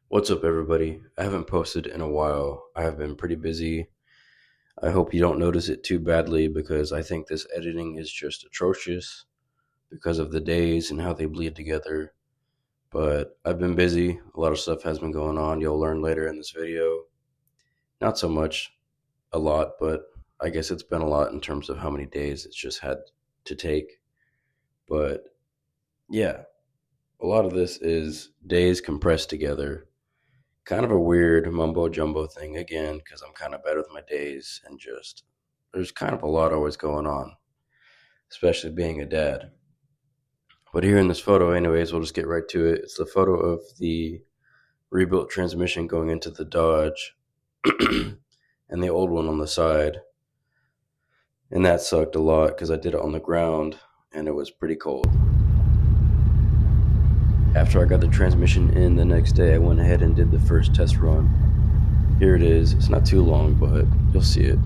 What's up, everybody? I haven't posted in a while. I have been pretty busy. I hope you don't notice it too badly because I think this editing is just atrocious because of the days and how they bleed together. But I've been busy. A lot of stuff has been going on. You'll learn later in this video. Not so much a lot, but I guess it's been a lot in terms of how many days it's just had to take. But yeah, a lot of this is days compressed together. Kind of a weird mumbo jumbo thing again, because I'm kind of bad with my days and just there's kind of a lot always going on, especially being a dad. But here in this photo, anyways, we'll just get right to it. It's the photo of the rebuilt transmission going into the Dodge and the old one on the side. And that sucked a lot because I did it on the ground and it was pretty cold. After I got the transmission in the next day, I went ahead and did the first test run. Here it is. It's not too long, but you'll see it.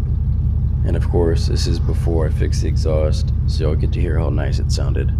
And of course, this is before I fixed the exhaust, so y'all get to hear how nice it sounded.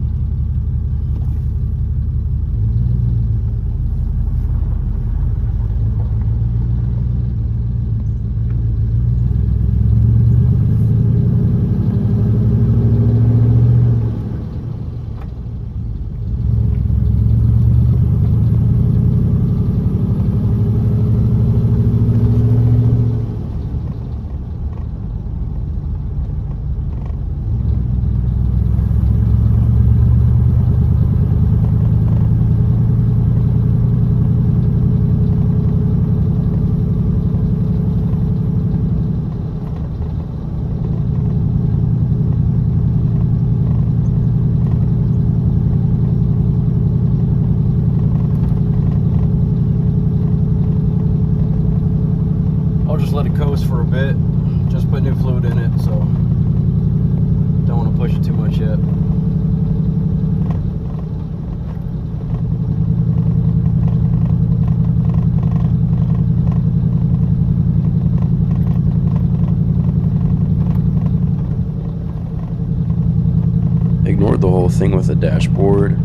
I'll just let it coast for a bit. Just put new fluid in it, so don't want to push it too much yet. Ignored the whole thing with the dashboard.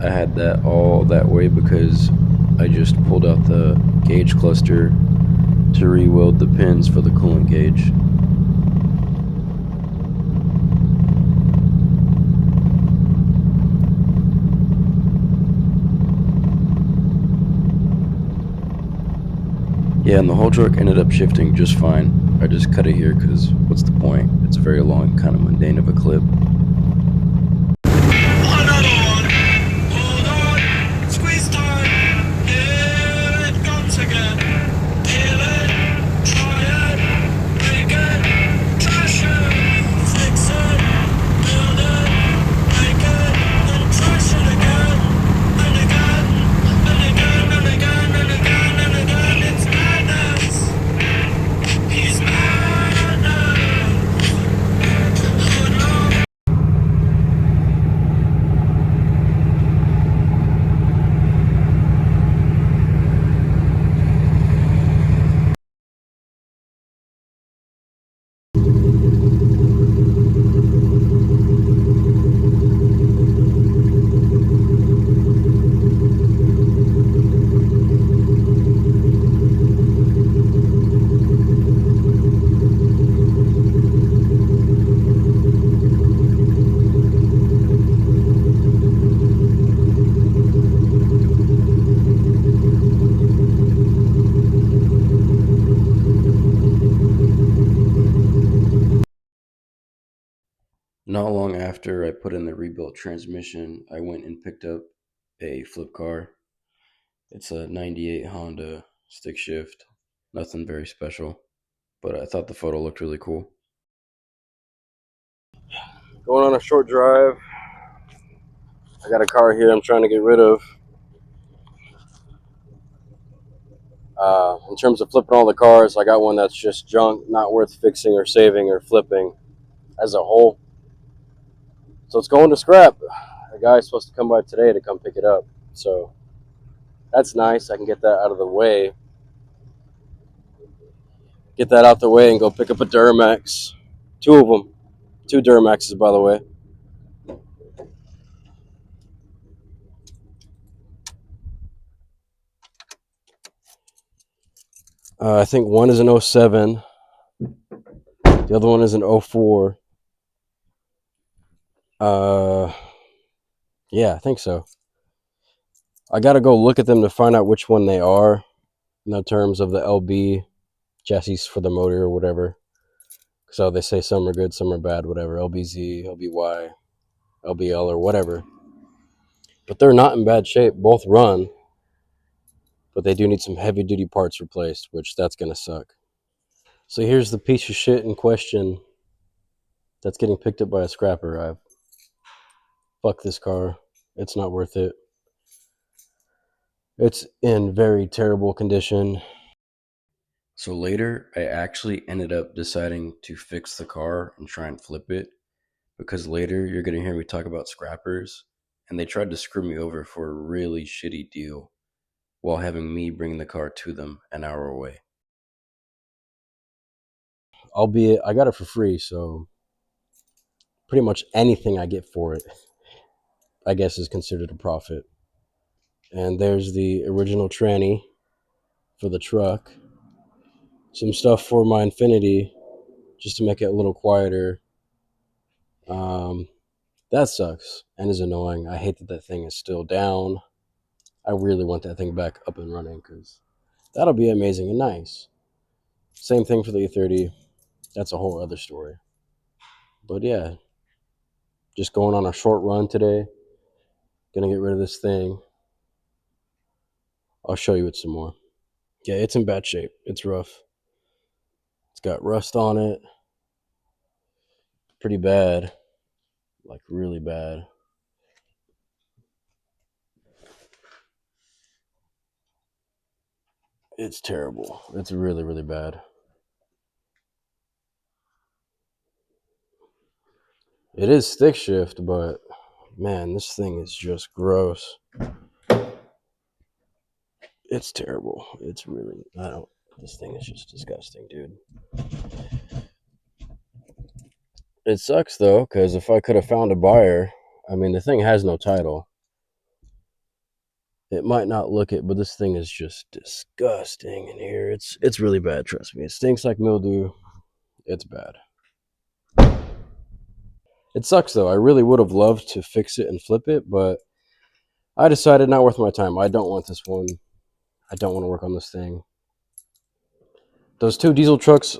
I had that all that way because I just pulled out the gauge cluster to re-weld the pins for the coolant gauge. Yeah, and the whole truck ended up shifting just fine. I just cut it here because what's the point? It's a very long, kind of mundane of a clip. Not long after I put in the rebuilt transmission, I went and picked up a flip car. It's a 98 Honda stick shift. Nothing very special, but I thought the photo looked really cool. Going on a short drive. I got a car here I'm trying to get rid of. In terms of flipping all the cars, I got one that's just junk, not worth fixing or saving or flipping as a whole. So it's going to scrap. The guy's supposed to come by today to come pick it up. So that's nice. I can get that out of the way. Get that out the way and go pick up a Duramax. Two of them. Two Duramaxes, by the way. I think one is an '07. The other one is an '04. Yeah, I think so. I got to go look at them to find out which one they are in terms of the LB chassis for the motor or whatever. So they say some are good, some are bad, whatever. LBZ, LBY, LBL, or whatever. But they're not in bad shape. Both run, but they do need some heavy duty parts replaced, which that's going to suck. So here's the piece of shit in question that's getting picked up by a scrapper. Fuck this car. It's not worth it. It's in very terrible condition. So later, I actually ended up deciding to fix the car and try and flip it, because later you're going to hear me talk about scrappers, and they tried to screw me over for a really shitty deal while having me bring the car to them an hour away. Albeit, I got it for free, so pretty much anything I get for it, I guess, is considered a profit. And there's the original tranny for the truck. Some stuff for my Infiniti, just to make it a little quieter. That sucks and is annoying. I hate that that thing is still down. I really want that thing back up and running, because that'll be amazing and nice. Same thing for the E30. That's a whole other story. But yeah, just going on a short run today. Gonna get rid of this thing. I'll show you it some more. Yeah, it's in bad shape. It's rough. It's got rust on it. Pretty bad. Like, really bad. It's terrible. It's really, really bad. It is stick shift, but man, this thing is just gross. It's terrible. It's really, this thing is just disgusting, dude. It sucks though, because if I could have found a buyer, I mean, the thing has no title. It might not look it, but this thing is just disgusting in here. It's really bad, trust me. It stinks like mildew. It's bad. It sucks though. I really would have loved to fix it and flip it, but I decided not worth my time. I don't want this one. I don't want to work on this thing. Those two diesel trucks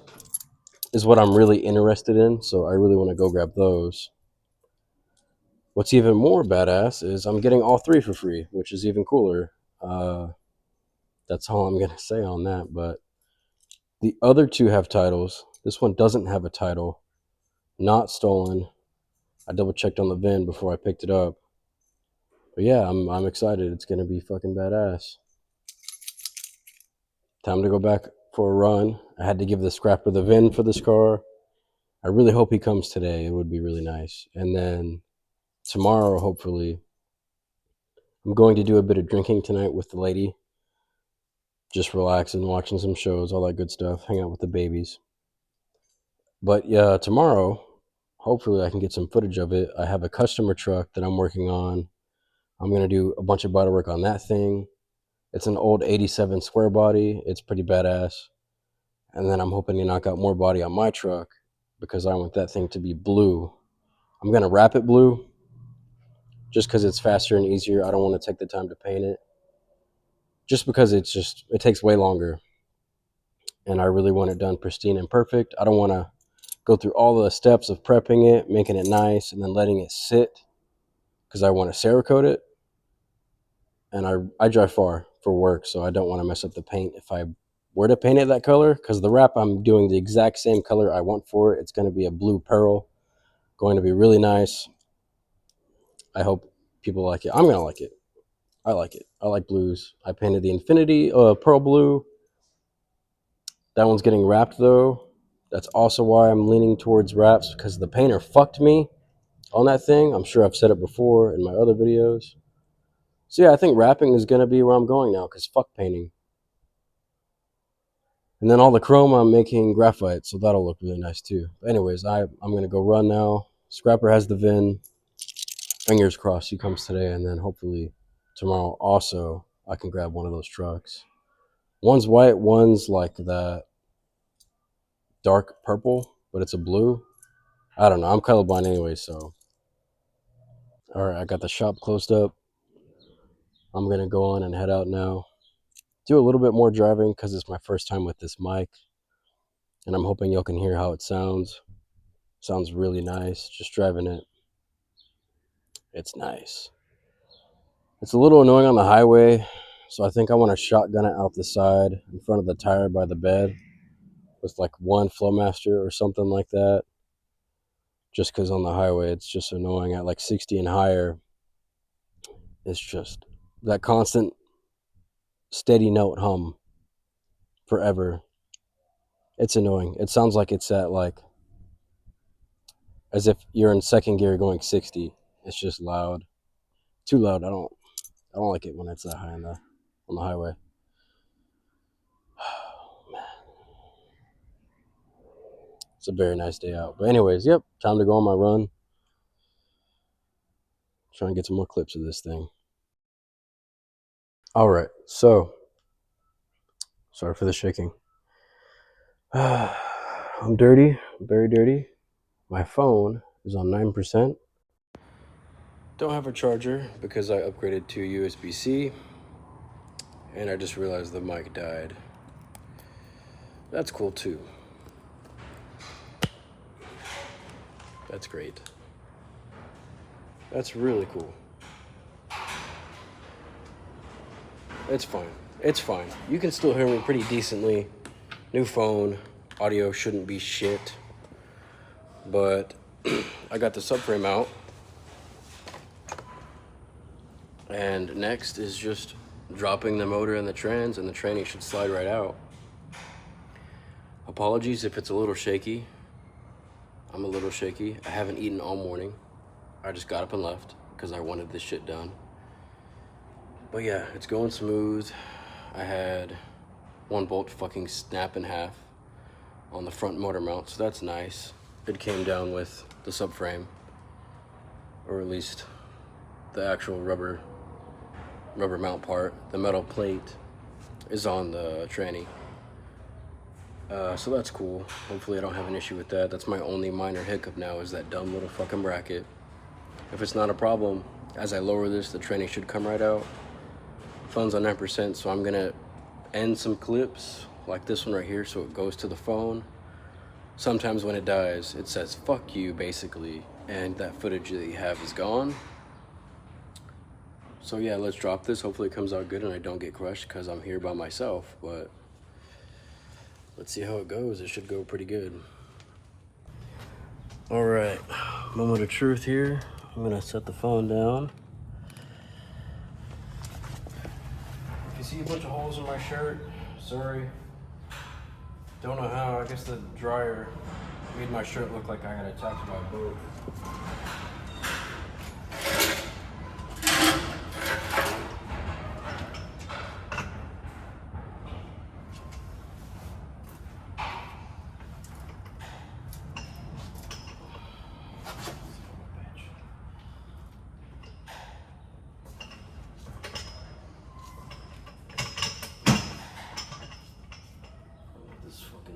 is what I'm really interested in, so I really want to go grab those. What's even more badass is I'm getting all three for free, which is even cooler. That's all I'm going to say on that. But the other two have titles. This one doesn't have a title. Not stolen. I double checked on the VIN before I picked it up. But yeah, I'm excited. It's going to be fucking badass. Time to go back for a run. I had to give the scrapper the VIN for this car. I really hope he comes today. It would be really nice. And then tomorrow, hopefully, I'm going to do a bit of drinking tonight with the lady. Just relaxing, watching some shows, all that good stuff, hang out with the babies. But yeah, tomorrow, hopefully I can get some footage of it. I have a customer truck that I'm working on. I'm going to do a bunch of body work on that thing. It's an old 87 square body. It's pretty badass. And then I'm hoping to knock out more body on my truck, because I want that thing to be blue. I'm going to wrap it blue just because it's faster and easier. I don't want to take the time to paint it, just because it takes way longer. And I really want it done pristine and perfect. I don't want to go through all the steps of prepping it, making it nice, and then letting it sit, because I want to Cerakote it. And I drive far for work, so I don't want to mess up the paint if I were to paint it that color, because the wrap, I'm doing the exact same color I want for it. It's going to be a blue pearl. Going to be really nice. I hope people like it. I'm going to like it. I like it. I like blues. I painted the Infiniti pearl blue. That one's getting wrapped though. That's also why I'm leaning towards wraps, because the painter fucked me on that thing. I'm sure I've said it before in my other videos. So yeah, I think wrapping is going to be where I'm going now, because fuck painting. And then all the chrome, I'm making graphite, so that'll look really nice too. But anyways, I'm going to go run now. Scrapper has the VIN. Fingers crossed he comes today, and then hopefully tomorrow also I can grab one of those trucks. One's white, one's like that dark purple, but it's a blue. I don't know. I'm colorblind anyway, so. All right, I got the shop closed up. I'm going to go on and head out now. Do a little bit more driving because it's my first time with this mic. And I'm hoping y'all can hear how it sounds. Sounds really nice. Just driving it. It's nice. It's a little annoying on the highway, so I think I want to shotgun it out the side in front of the tire by the bed with like one Flowmaster or something like that. Just because on the highway it's just annoying at like 60 and higher. It's just that constant steady note hum forever. It's annoying. It sounds like it's at like as if you're in second gear going 60. It's just loud. Too loud. I don't like it when it's that high on the highway. Man, it's a very nice day out. But anyways, yep, time to go on my run. Try and get some more clips of this thing. All right, so sorry for the shaking. I'm dirty, very dirty. My phone is on 9%. Don't have a charger because I upgraded to USB-C, and I just realized the mic died. That's cool too. That's great. That's really cool. It's fine. It's fine. You can still hear me pretty decently. New phone, audio shouldn't be shit. But I got the subframe out. And next is just dropping the motor and the trans, and the tranny should slide right out. Apologies if it's a little shaky. I'm a little shaky. I haven't eaten all morning. I just got up and left because I wanted this shit done. But yeah, it's going smooth. I had one bolt fucking snap in half on the front motor mount, so that's nice. It came down with the subframe, or at least the actual rubber mount part. The metal plate is on the tranny. So that's cool. Hopefully I don't have an issue with that. That's my only minor hiccup now, is that dumb little fucking bracket. If it's not a problem, as I lower this, the tranny should come right out. Phone's on 9%, so I'm gonna end some clips like this one right here so it goes to the phone. Sometimes when it dies, it says fuck you basically, and that footage that you have is gone. So yeah, let's drop this. Hopefully it comes out good and I don't get crushed because I'm here by myself, but let's see how it goes. It should go pretty good. All right, moment of truth here. I'm gonna set the phone down. If you see a bunch of holes in my shirt, sorry. Don't know how. I guess the dryer made my shirt look like I got attacked by a boat.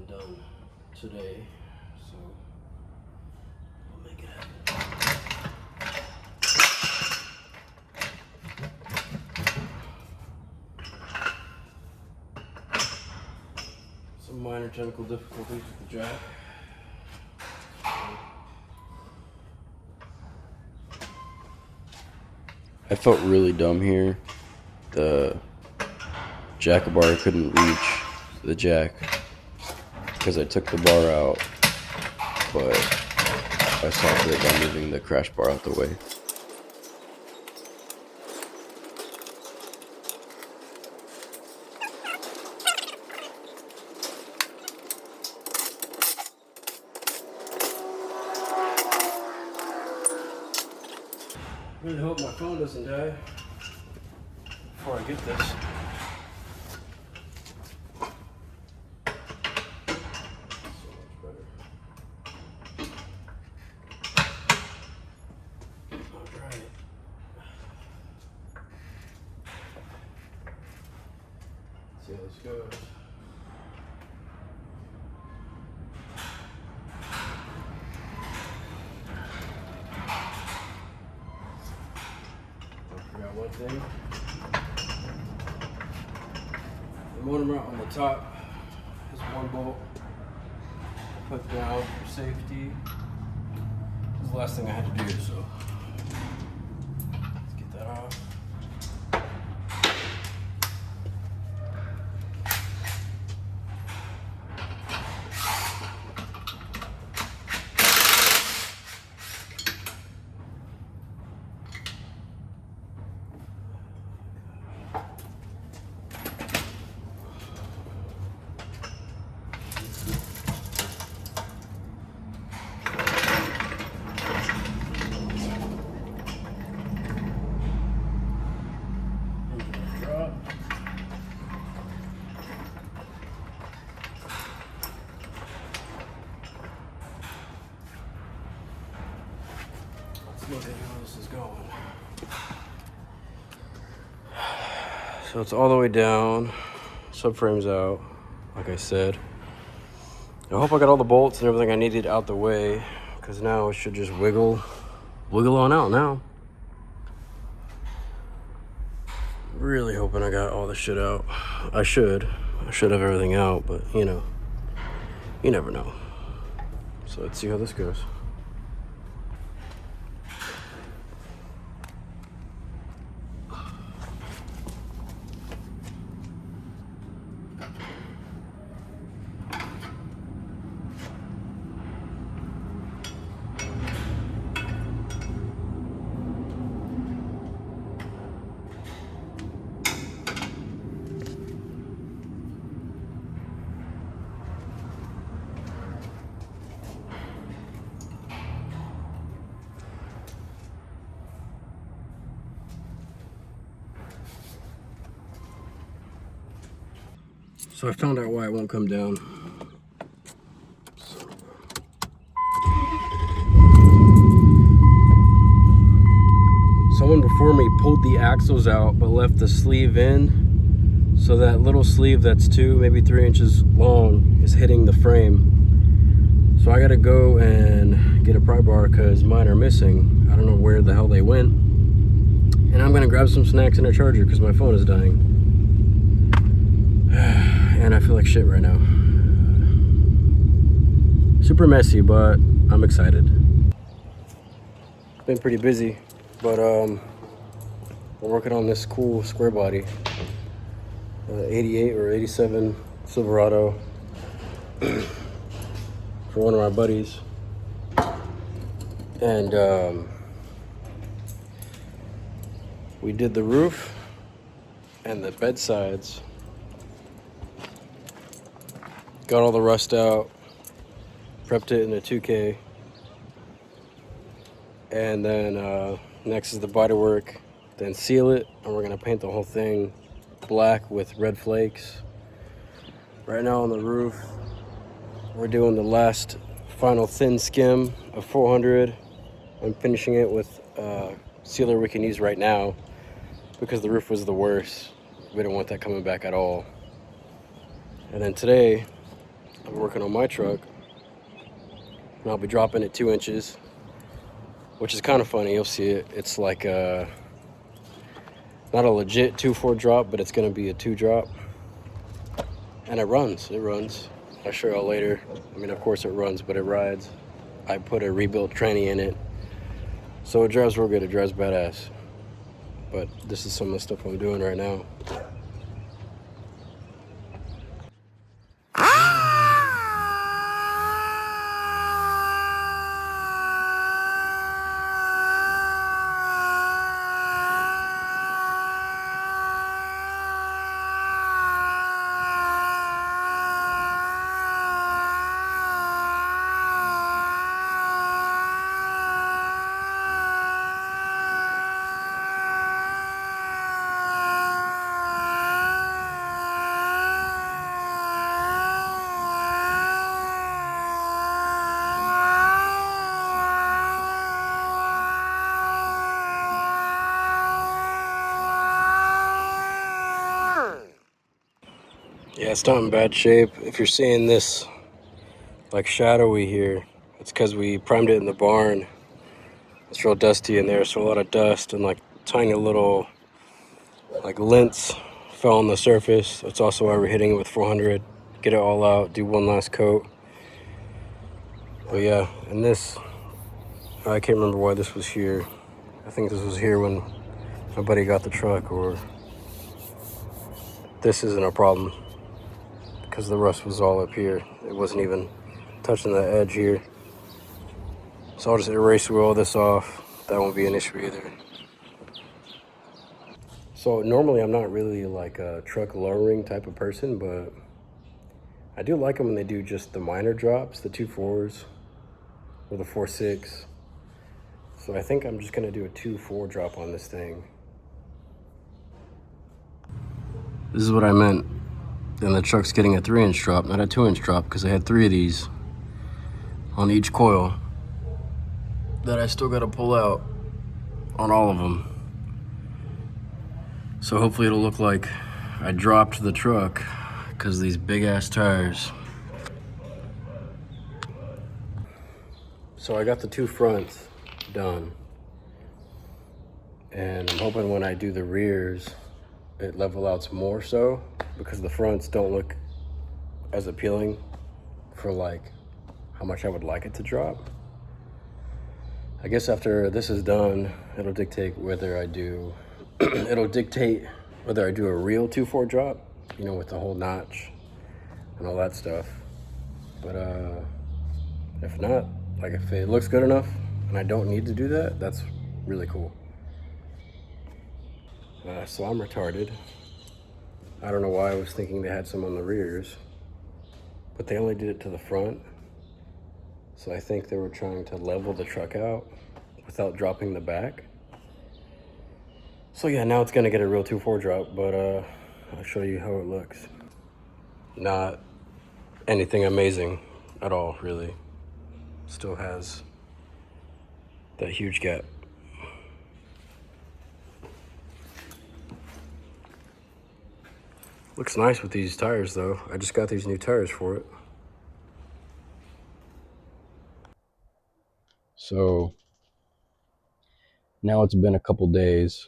Done today, so I'll make it happen. Some minor technical difficulties with the jack. I felt really dumb here. The jack bar couldn't reach the jack because I took the bar out, but I solved it by moving the crash bar out the way. Really hope my phone doesn't die before I get this. See how this goes. I forgot one thing. The motor mount on the top is one bolt I put down for safety. This is the last thing I had to do, so let's get that off. Look at how this is going. So it's all the way down, subframe's out, like I said. I hope I got all the bolts and everything I needed out the way, because now it should just wiggle on out now. Really hoping I got all the shit out. I should have everything out, but you know, you never know. So let's see how this goes. So I found out why it won't come down. Someone before me pulled the axles out but left the sleeve in, so that little sleeve that's 2, maybe 3 inches long is hitting the frame. So I gotta go and get a pry bar because mine are missing. I don't know where the hell they went. And I'm gonna grab some snacks and a charger because my phone is dying. And I feel like shit right now. Super messy, but I'm excited. Been pretty busy, but we're working on this cool square body, 88 or 87 Silverado for one of my buddies, and we did the roof and the bed sides. Got all the rust out, prepped it in a 2K, and then next is the bodywork, then seal it, and we're gonna paint the whole thing black with red flakes. Right now on the roof, we're doing the last final thin skim of 400. I'm finishing it with sealer we can use right now because the roof was the worst. We don't want that coming back at all. And then today, I'm working on my truck, and I'll be dropping it 2 inches, which is kind of funny. You'll see it. It's like not a legit 2-4 drop, but it's going to be a 2 drop. And it runs. I'll show y'all later. I mean, of course it runs, but it rides. I put a rebuilt tranny in it, so it drives real good. It drives badass. But this is some of the stuff I'm doing right now. Yeah, it's not in bad shape. If you're seeing this like shadowy here, it's because we primed it in the barn. It's real dusty in there, so a lot of dust and like tiny little like lints fell on the surface. That's also why we're hitting it with 400. Get it all out, do one last coat. But yeah, and this, I can't remember why this was here. I think this was here when my buddy got the truck, or this isn't a problem because the rust was all up here. It wasn't even touching the edge here. So I'll just erase all this off. That won't be an issue either. So normally I'm not really like a truck lowering type of person, but I do like them when they do just the minor drops, the 2.4s or the 4.6. So I think I'm just gonna do a 2.4 drop on this thing. This is what I meant. Then the truck's getting a 3-inch drop, not a 2-inch drop, because I had 3 of these on each coil that I still gotta pull out on all of them. So hopefully it'll look like I dropped the truck because these big ass tires. So I got the 2 fronts done. And I'm hoping when I do the rears, it level outs more so, because the fronts don't look as appealing for like how much I would like it to drop. I guess after this is done, it'll dictate whether I do it'll dictate whether I do a real 2.4 drop, you know, with the whole notch and all that stuff. But if not, like if it looks good enough and I don't need to do that, that's really cool. So I'm retarded. I don't know why I was thinking they had some on the rears, but they only did it to the front. So I think they were trying to level the truck out without dropping the back. So yeah, now it's gonna get a real 2.4 drop, but I'll show you how it looks. Not anything amazing at all, really. Still has that huge gap. Looks nice with these tires though. I just got these new tires for it. So now it's been a couple days.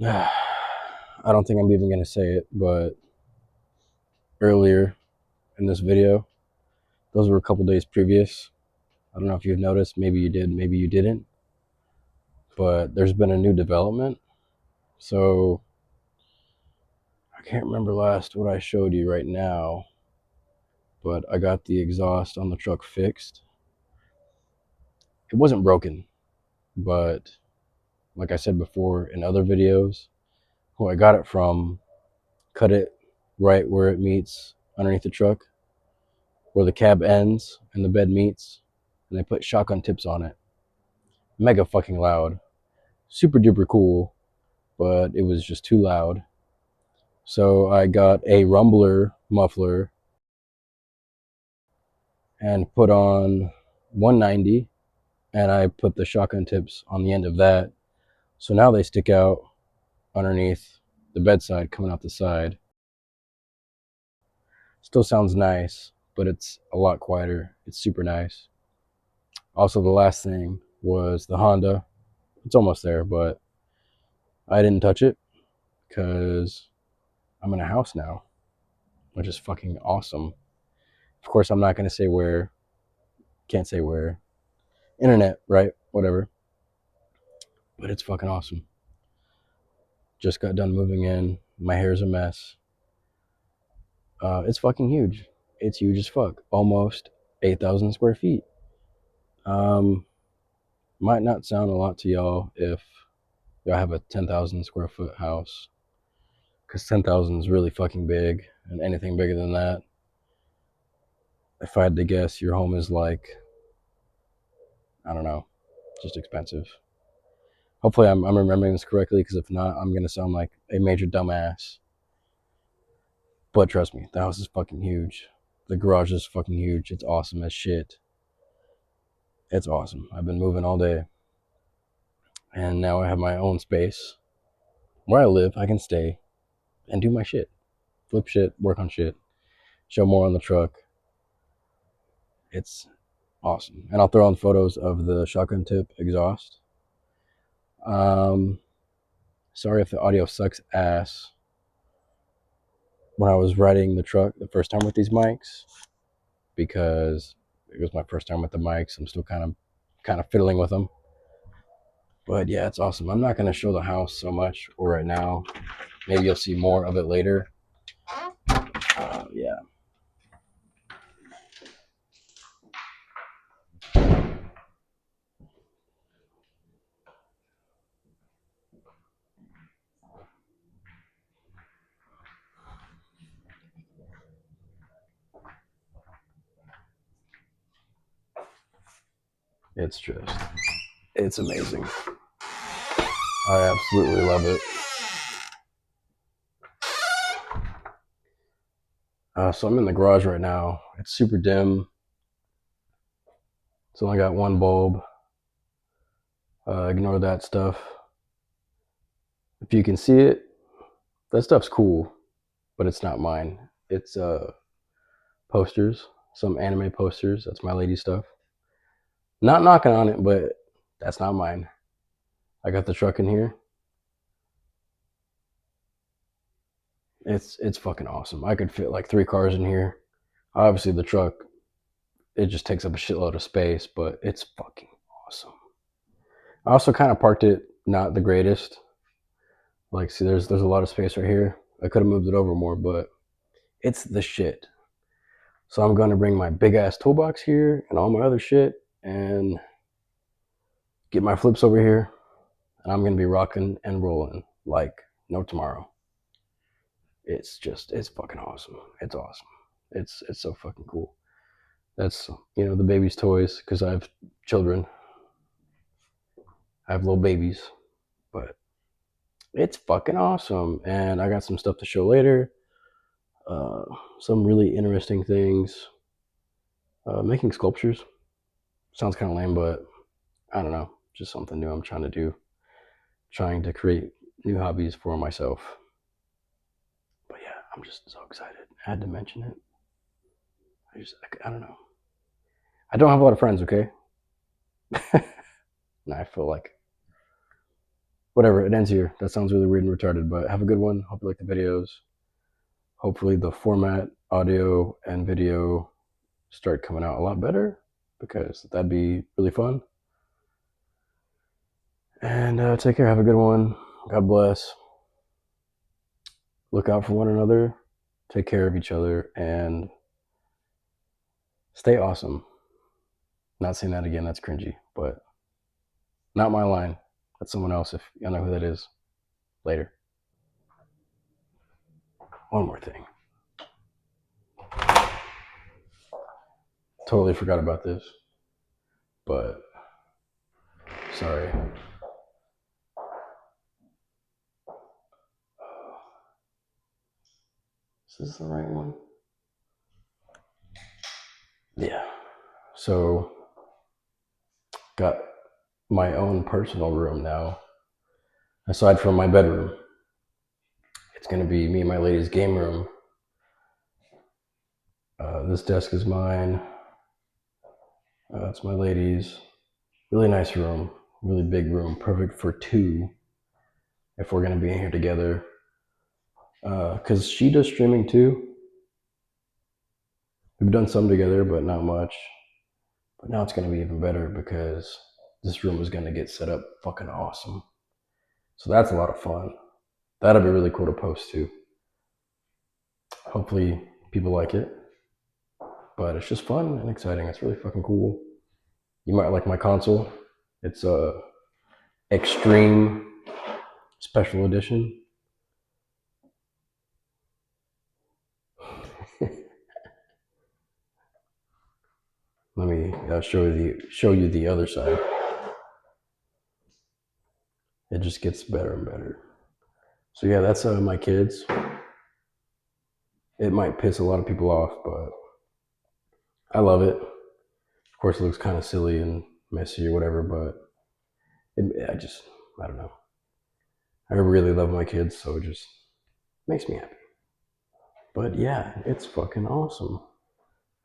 I don't think I'm even gonna say it, but earlier in this video, those were a couple days previous. I don't know if you've noticed, maybe you did, maybe you didn't, but there's been a new development. So I can't remember last what I showed you right now, but I got the exhaust on the truck fixed. It wasn't broken, but like I said before in other videos, who I got it from cut it right where it meets underneath the truck, where the cab ends and the bed meets, and they put shotgun tips on it. Mega fucking loud. Super duper cool, but it was just too loud. So I got a rumbler muffler and put on 190, and I put the shotgun tips on the end of that. So now they stick out underneath the bedside, coming out the side. Still sounds nice, but it's a lot quieter. It's super nice. Also, the last thing was the Honda. It's almost there, but I didn't touch it because I'm in a house now, which is fucking awesome. Of course, I'm not going to say where. Can't say where. Internet, right? Whatever. But it's fucking awesome. Just got done moving in. My hair's a mess. It's fucking huge. It's huge as fuck. Almost 8,000 square feet. Might not sound a lot to y'all if y'all have a 10,000 square foot house, because 10,000 is really fucking big, and anything bigger than that, if I had to guess, your home is like, I don't know, just expensive. Hopefully I'm remembering this correctly, because if not, I'm going to sound like a major dumbass. But trust me, the house is fucking huge. The garage is fucking huge. It's awesome as shit. It's awesome. I've been moving all day. And now I have my own space. Where I live, I can stay and do my shit. flip shit, work on shit, show more on the truck. It's awesome. And I'll throw on photos of the shotgun tip exhaust. Sorry if the audio sucks ass. When I was riding the truck the first time with these mics, because it was my first time with the mics, I'm still kind of fiddling with them. But yeah, it's awesome. I'm not going to show the house so much right now. Maybe you'll see more of it later. Yeah. It's amazing. I absolutely love it. So I'm in the garage right now. It's super dim. It's only got one bulb. Ignore that stuff. If you can see it, that stuff's cool, but it's not mine. It's posters, some anime posters. That's my lady stuff. Not knocking on it, but that's not mine. I got the truck in here. It's fucking awesome. I could fit like 3 cars in here. Obviously the truck, it just takes up a shitload of space, but it's fucking awesome. I also kind of parked it not the greatest. Like, see, there's a lot of space right here. I could have moved it over more, but it's the shit. So I'm gonna bring my big ass toolbox here and all my other shit and get my flips over here, and I'm gonna be rocking and rolling like no tomorrow. It's fucking awesome. It's awesome. It's so fucking cool. That's, the baby's toys, because I have children. I have little babies, but it's fucking awesome. And I got some stuff to show later. Some really interesting things. Making sculptures. Sounds kind of lame, but I don't know. Just something new I'm trying to do. Trying to create new hobbies for myself. But yeah, I'm just so excited. I had to mention it. I don't know. I don't have a lot of friends, okay? And I feel like whatever, it ends here. That sounds really weird and retarded, but have a good one. Hope you like the videos. Hopefully the format, audio, and video start coming out a lot better, because that'd be really fun. And take care. Have a good one. God bless. Look out for one another. Take care of each other. And stay awesome. Not saying that again. That's cringy. But not my line. That's someone else, if you know who that is. Later. One more thing. Totally forgot about this. But sorry. Is this the right one? Yeah. So, got my own personal room now, aside from my bedroom. It's going to be me and my lady's game room. This desk is mine. It's my lady's. Really nice room. Really big room. Perfect for 2 if we're going to be in here together. Because she does streaming too. We've done some together, but not much. But now it's going to be even better, because this room is going to get set up fucking awesome. So that's a lot of fun. That'll be really cool to post too. Hopefully people like it. But it's just fun and exciting. It's really fucking cool. You might like my console. It's a Extreme Special Edition. Let me show you the other side. It just gets better and better. So yeah, that's my kids. It might piss a lot of people off, but I love it. Of course, it looks kind of silly and messy or whatever, but I don't know. I really love my kids, so it just makes me happy. But yeah, it's fucking awesome.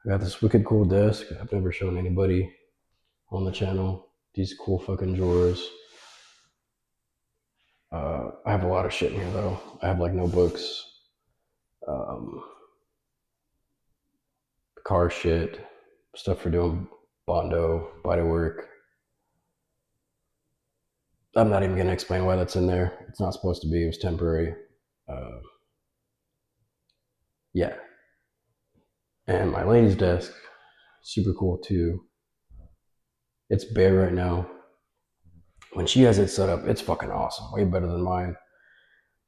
I got this wicked cool desk. I've never shown anybody on the channel. These cool fucking drawers. I have a lot of shit in here though. I have like notebooks, um, car shit, stuff for doing Bondo, body work. I'm not even gonna explain why that's in there. It's not supposed to be. It was temporary. Uh, yeah. And my lady's desk, super cool too. It's bare right now. When she has it set up, it's fucking awesome. Way better than mine.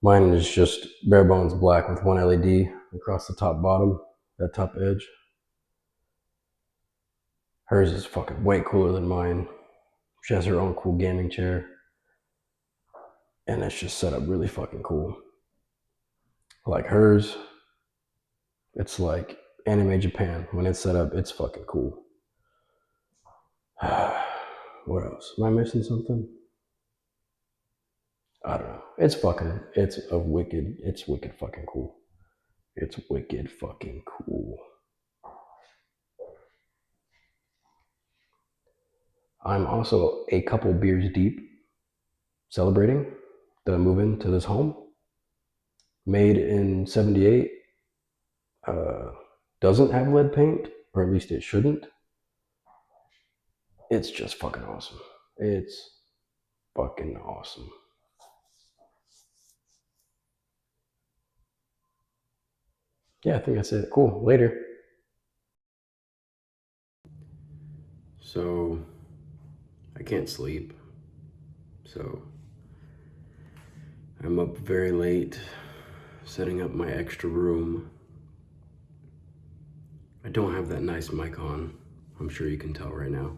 Mine is just bare bones black with one LED across the top bottom, that top edge. Hers is fucking way cooler than mine. She has her own cool gaming chair. And it's just set up really fucking cool. Like hers, it's like Anime Japan. When it's set up, it's fucking cool. What else? Am I missing something? I don't know. It's wicked fucking cool. It's wicked fucking cool. I'm also a couple beers deep celebrating the move into this home. Made in 78. Doesn't have lead paint, or at least it shouldn't. It's just fucking awesome. It's fucking awesome. Yeah, I think that's it. Cool. Later. So, I can't sleep. So, I'm up very late setting up my extra room. I don't have that nice mic on. I'm sure you can tell right now.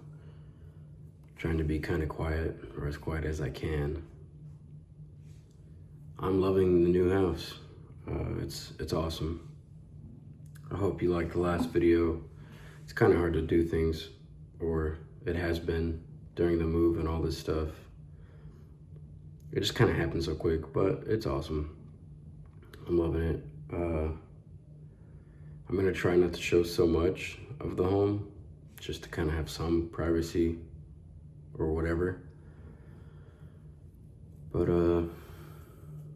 Trying to be kind of quiet, or as quiet as I can. I'm loving the new house. It's awesome. I hope you liked the last video. It's kind of hard to do things, or it has been, during the move and all this stuff. It just kind of happened so quick, but it's awesome. I'm loving it. I'm gonna try not to show so much of the home, just to kind of have some privacy or whatever. But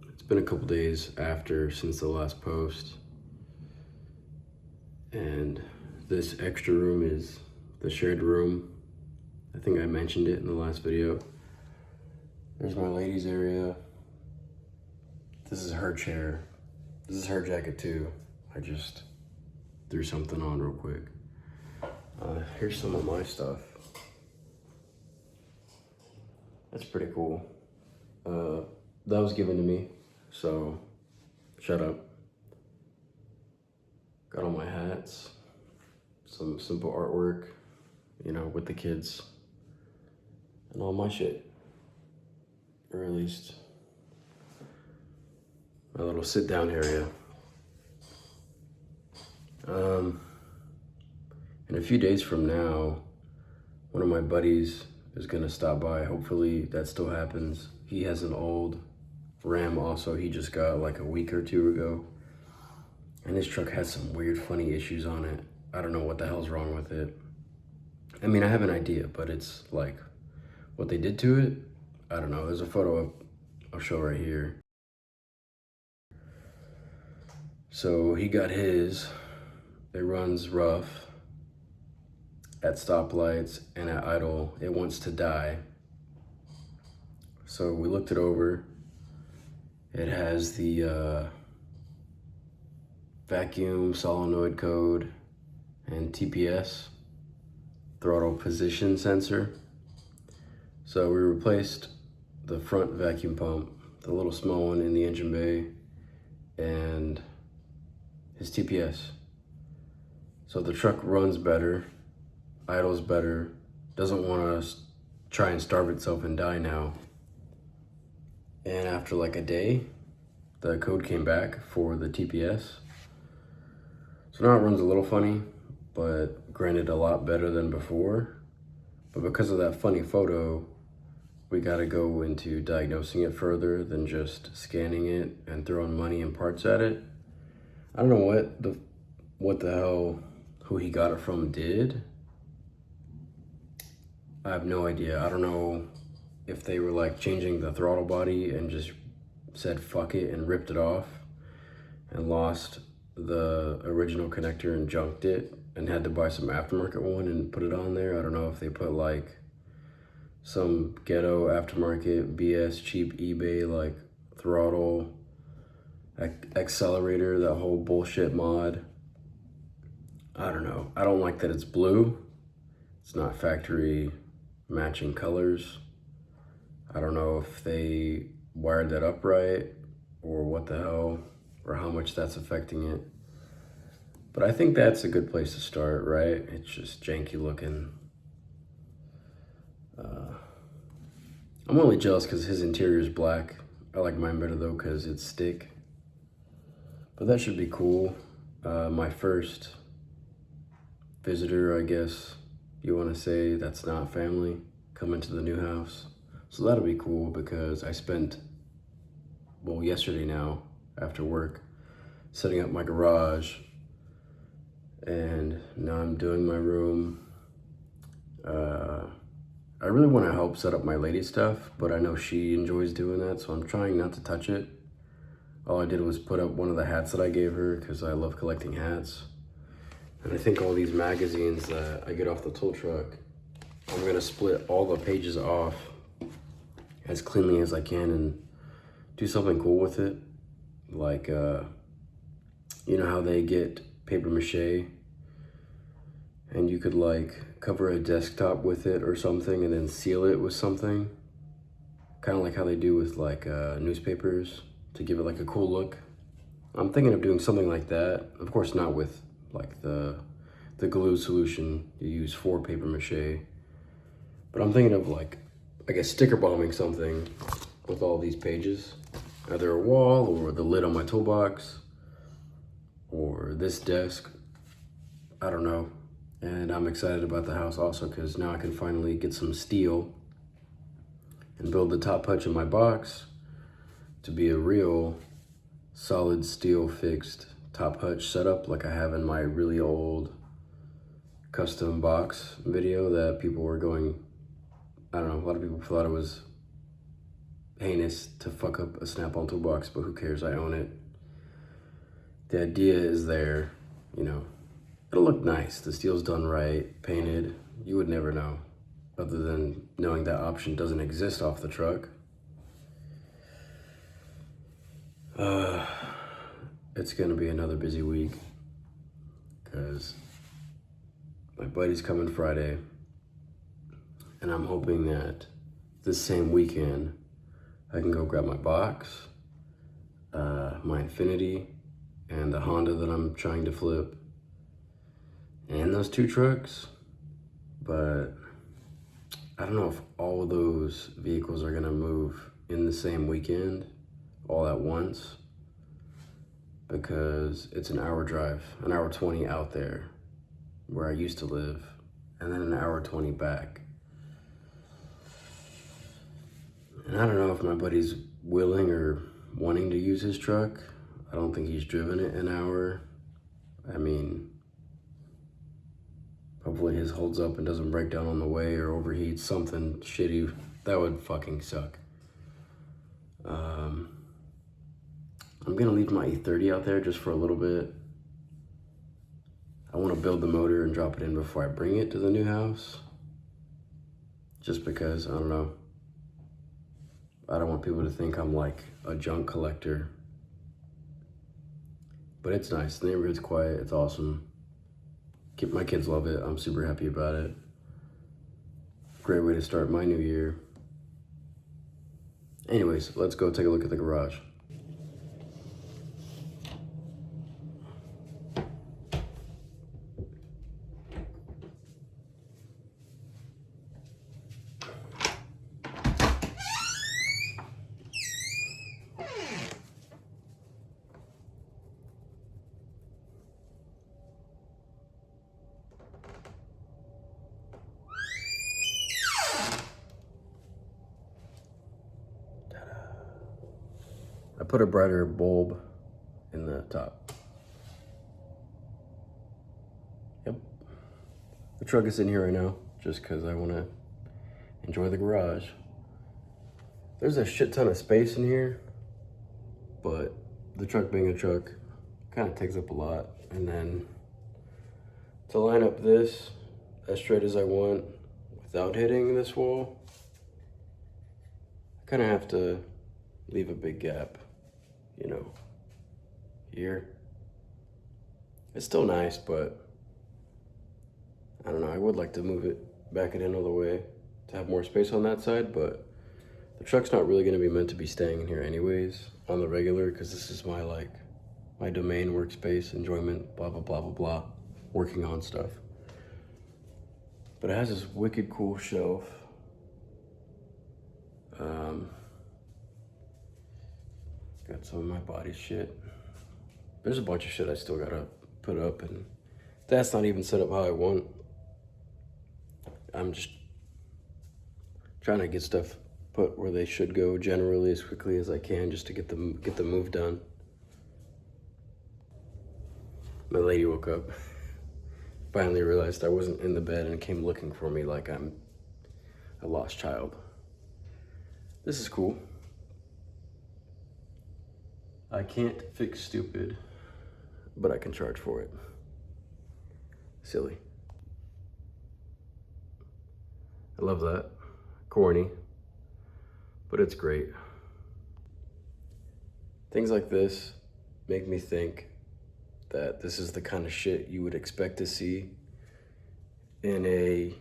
it's been a couple days since the last post, and this extra room is the shared room. I think I mentioned it in the last video. There's my lady's area. This is her chair. This is her jacket too. I just threw something on real quick. Here's some of my stuff. That's pretty cool. That was given to me, so shut up. Got all my hats, some simple artwork, with the kids, and all my shit. Or at least my little sit down area. In a few days from now, one of my buddies is gonna stop by. Hopefully that still happens. He has an old Ram also he just got like a week or two ago. And his truck has some weird, funny issues on it. I don't know what the hell's wrong with it. I mean, I have an idea, but it's like what they did to it. I don't know. There's a photo I'll show right here. So he got his. It runs rough at stoplights and at idle. It wants to die. So we looked it over. It has the vacuum solenoid code and TPS, throttle position sensor. So we replaced the front vacuum pump, the little small one in the engine bay, and his TPS. So the truck runs better, idles better, doesn't want to try and starve itself and die now. And after like a day, the code came back for the TPS. So now it runs a little funny, but granted a lot better than before. But because of that funny photo, we gotta go into diagnosing it further than just scanning it and throwing money and parts at it. I don't know what the hell who he got it from did. I have no idea. I don't know if they were like changing the throttle body and just said fuck it and ripped it off and lost the original connector and junked it and had to buy some aftermarket one and put it on there. I don't know if they put like some ghetto aftermarket BS cheap eBay like throttle accelerator, that whole bullshit mod. I don't know. I don't like that it's blue. It's not factory matching colors. I don't know if they wired that up right or what the hell or how much that's affecting it. But I think that's a good place to start, right? It's just janky looking. I'm only jealous because his interior is black. I like mine better though because it's stick. But that should be cool. My first visitor, I guess you want to say, that's not family, coming to the new house. So that'll be cool because I spent, well, yesterday now, after work, setting up my garage. And now I'm doing my room. I really want to help set up my lady stuff, but I know she enjoys doing that, so I'm trying not to touch it. All I did was put up one of the hats that I gave her because I love collecting hats. And I think all these magazines that I get off the tool truck, I'm gonna split all the pages off as cleanly as I can and do something cool with it. Like, you know how they get paper mache and you could like cover a desktop with it or something and then seal it with something? Kind of like how they do with like newspapers to give it like a cool look. I'm thinking of doing something like that. Of course not with like the glue solution you use for paper mache. But I'm thinking of like, I guess, sticker bombing something with all these pages. Either a wall or the lid on my toolbox or this desk. I don't know. And I'm excited about the house also because now I can finally get some steel and build the top hutch in my box to be a real solid steel fixed top hutch setup like I have in my really old custom box video that people were going, I don't know, a lot of people thought it was heinous to fuck up a Snap-on toolbox, but who cares, I own it. The idea is there, you know. It'll look nice, the steel's done right, painted. You would never know, other than knowing that option doesn't exist off the truck. It's gonna be another busy week because my buddy's coming Friday and I'm hoping that this same weekend I can go grab my box, my Infiniti, and the Honda that I'm trying to flip, and those two trucks. But I don't know if all of those vehicles are gonna move in the same weekend all at once, because it's an hour drive, an hour 20 out there where I used to live, and then an hour 20 back. And I don't know if my buddy's willing or wanting to use his truck. I don't think he's driven it an hour. I mean, hopefully his holds up and doesn't break down on the way or overheats, something shitty. That would fucking suck. I'm gonna leave my E30 out there just for a little bit. I wanna build the motor and drop it in before I bring it to the new house. Just because, I don't know. I don't want people to think I'm like a junk collector. But it's nice, the neighborhood's quiet, it's awesome. My kids love it, I'm super happy about it. Great way to start my new year. Anyways, let's go take a look at the garage. I put a brighter bulb in the top. The truck is in here right now just because I want to enjoy the garage. There's a shit ton of space in here, but the truck being a truck kind of takes up a lot. And then to line up this as straight as I want without hitting this wall, I kind of have to leave a big gap, you know, here. It's still nice, but I don't know, I would like to move it, back it in all the way to have more space on that side, but the truck's not really gonna be meant to be staying in here anyways on the regular, because this is my my domain, workspace, enjoyment, blah, blah, blah, blah, blah, working on stuff. But it has this wicked cool shelf. Got some of my body shit. There's a bunch of shit I still gotta put up, and that's not even set up how I want. I'm just trying to get stuff put where they should go generally as quickly as I can, just to get the move done. My lady woke up, finally realized I wasn't in the bed, and came looking for me like I'm a lost child. This is cool. I can't fix stupid, but I can charge for it. Silly. I love that. Corny, but it's great. Things like this make me think that this is the kind of shit you would expect to see in a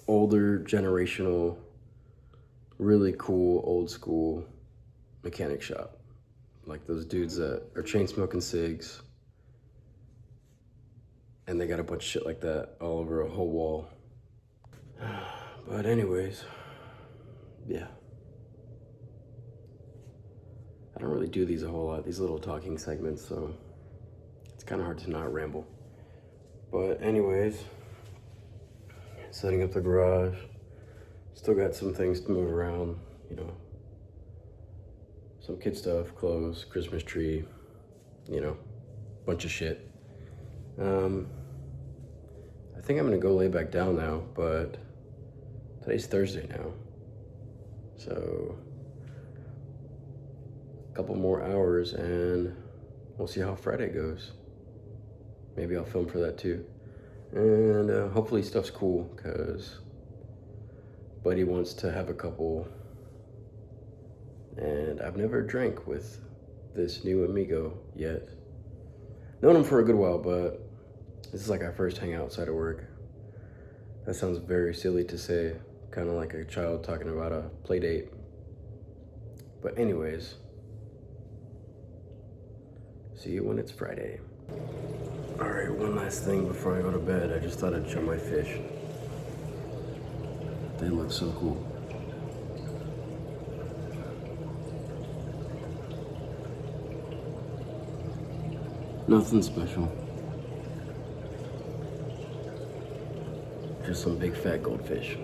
older generational, really cool, old school mechanic shop. Like those dudes that are chain smoking cigs, and they got a bunch of shit like that all over a whole wall. But anyways, yeah. I don't really do these a whole lot, these little talking segments, so it's kind of hard to not ramble. But anyways, setting up the garage. Still got some things to move around, you know. Some kid stuff, clothes, Christmas tree, you know, bunch of shit. I think I'm gonna go lay back down now, but today's Thursday now. So, a couple more hours and we'll see how Friday goes. Maybe I'll film for that too. And hopefully stuff's cool, because Buddy wants to have a couple. And I've never drank with this new amigo yet. Known him for a good while, but this is like our first hangout outside of work. That sounds very silly to say, kind of like a child talking about a play date. But anyways, see you when it's Friday. All right, one last thing before I go to bed. I just thought I'd show my fish. They look so cool. Nothing special. Just some big fat goldfish.